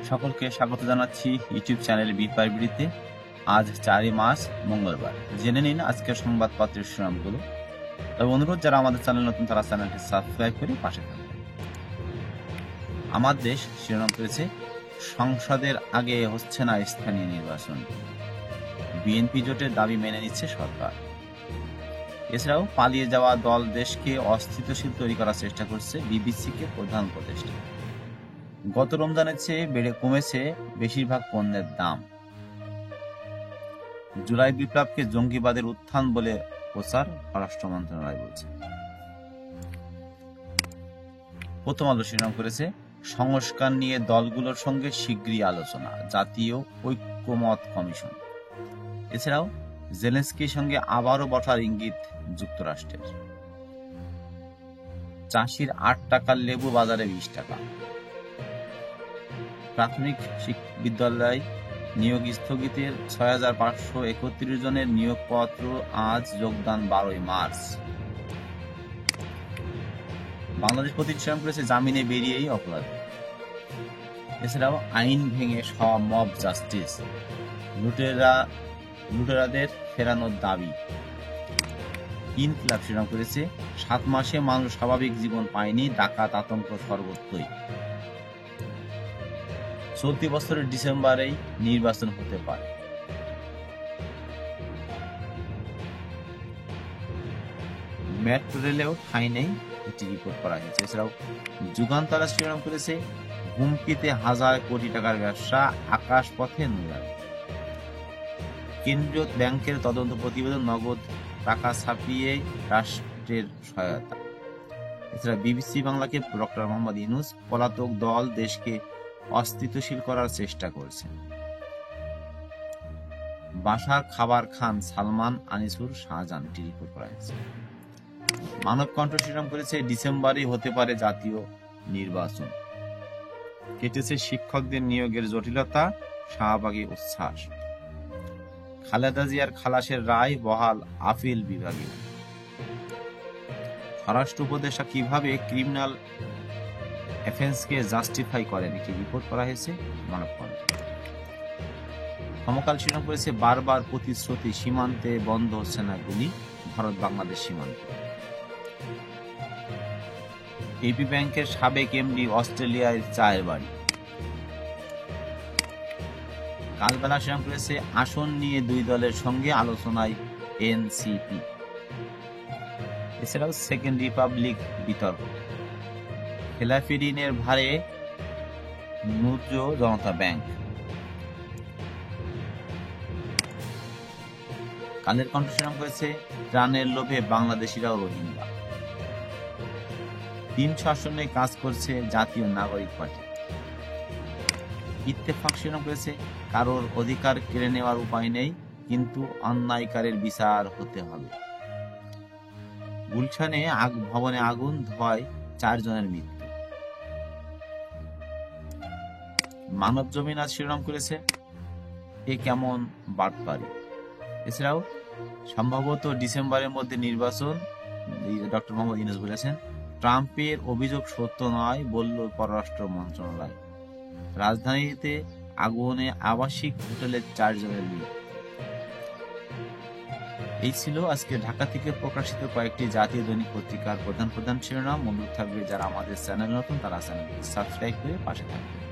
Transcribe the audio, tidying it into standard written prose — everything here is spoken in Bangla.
সকলকে স্বাগত জানাচ্ছি ইউটিউব চ্যানেল বিড়িতে। আজ 4 মার্চ মঙ্গলবার। জেনে নিন আজকের সংবাদপত্রের শিরোনামগুলো। তবে অনুরোধ, যারা আমাদের চ্যানেল নতুন তারা চ্যানেলটি সাবস্ক্রাইব করে পাশে থাকবেন। আমার দেশ শিরোনাম করেছে, সংসদের আগে হচ্ছে না স্থানীয় নির্বাচন, বিএনপি জোটের দাবি মেনে নিচ্ছে সরকার। এছাড়াও পালিয়ে যাওয়া দল দেশকে অস্থিতিশীল তৈরি করার চেষ্টা করছে, বিবিসিকে প্রধান উপদেষ্টা। গত রমজানের চেয়ে কমেছে বেশিরভাগ পণ্যের দাম। জুলাই বিপ্লবকে জঙ্গিবাদের উত্থান বলে প্রচার, স্বরাষ্ট্র মন্ত্রণালয় বলছে। প্রথম আলো শিরোনাম করেছে, সংস্কার নিয়ে দলগুলোর সঙ্গে শীঘ্রই আলোচনা, জাতীয় ঐক্যমত কমিশন। এছাড়াও জেলেনস্কির সঙ্গে আবারও বসার ইঙ্গিত যুক্তরাষ্ট্রের। চাষির 8 টাকার লেবু বাজারে 20 টাকা। প্রাথমিক বিদ্যালয় নিয়োগ স্থগিতের 6,531 জনের নিয়োগপত্র আজ, যোগদান 12 মার্চ। বাংলাদেশ প্রতিষ্ঠান করেছে, জামিনে বেরিয়েই অপরাধী। এছাড়াও আইন ভেঙে সব মব জাস্টিস, লুটেরাদের ফেরানোর দাবি। ইনকিলাব শিরোনাম করেছে, 7 মাসে মানুষ স্বাভাবিক জীবন পায়নি, ডাকাত আতঙ্ক সর্বত্রই। চলতি বছরের ডিসেম্বরেই নির্বাচন হতে পারে। মেট্রো রেলেও ঠাঁই নেই, এটি রিপোর্ট করা হয়েছে। এছাড়াও যুগান্তর শিরোনাম করেছে, হুমকিতে 1000 কোটি টাকার ব্যবসা, আকাশপথে নুরানি। কেন্দ্রীয় ব্যাংকের তদন্ত প্রতিবেদন, নগদ টাকা ছাপিয়ে রাষ্ট্রের সহায়তা। এছাড়া বিবিসি বাংলাকে ডক্টর মোহাম্মদ ইউনূস, পলাতক দল দেশকে অস্থিতিশীল করার চেষ্টা করছে। বাসার খাবার খান সালমান, আনিসুর, শাহজাহান, এটি রিপোর্ট করা হয়েছে। মানব কণ্ঠ শিরোনাম করেছে, ডিসেম্বরে হতে পারে জাতীয় নির্বাচন। কেটেছে শিক্ষকদের নিয়োগের জটিলতা, শাহবাগে উচ্ছ্বাস। খালেদা জিয়ার খালাসের রায় বহাল আপিল বিভাগে। স্বরাষ্ট্র উপদেষ্টা কিভাবে ক্রিমিনাল অফেন্সকে জাস্টিফাই করেন, এটি রিপোর্ট করা হয়েছে মানব কণ্ঠে। সমকাল শিরোনাম করেছে, বারবার প্রতিশ্রুতি, সীমান্তে বন্ধ হচ্ছে না গুলি, ভারত বাংলাদেশ সীমান্তে। এবি ব্যাংকের সাবেক এমডি অস্ট্রেলিয়ায় চায়ের বাড়ি। কালবেলা শিরোনাম করেছে, আসন নিয়ে 2 দলের সঙ্গে আলোচনায় এনসিপি। এছাড়াও সেকেন্ড রিপাবলিক বিতর্ক, খেলাফি ঋণের ভারে নুজ্জ জনতা ব্যাংক। কালের কণ্ঠ শিরোনাম করেছে, ত্রাণের লোভে বাংলাদেশিরাও রোহিঙ্গা। 300 আসনে কাজ করছে জাতীয় নাগরিক পার্টি। ইত্তেফাক শিরোনাম করেছে, কারোর অধিকার কেড়ে নেওয়ার উপায় নেই, কিন্তু অন্যায়কারীর বিচার হতে হবে। গুলশানে ভবনে আগুন, ধোঁয়ায় 4 জনের মৃত্যু। মানব জমিন আজ শিরোনাম করেছে, এ কেমন বাটপারি। এছাড়াও সম্ভবত ডিসেম্বরের মধ্যে নির্বাচন, ডক্টর মোহাম্মদ ইউনূস বলেছেন। ট্রাম্পের অভিযোগ সত্য নয়, বলল পররাষ্ট্র মন্ত্রণালয়। রাজধানীতে আগুনে আবাসিক হোটেলের 4 জনের মৃত্যু। এই ছিল আজকে ঢাকা থেকে প্রকাশিত কয়েকটি জাতীয় দৈনিক পত্রিকার প্রধান শিরোনাম। অনুরোধ থাকবে, যারা আমাদের চ্যানেল নতুন তারা চ্যানেলটি সাবস্ক্রাইব করে পাশে থাকবে।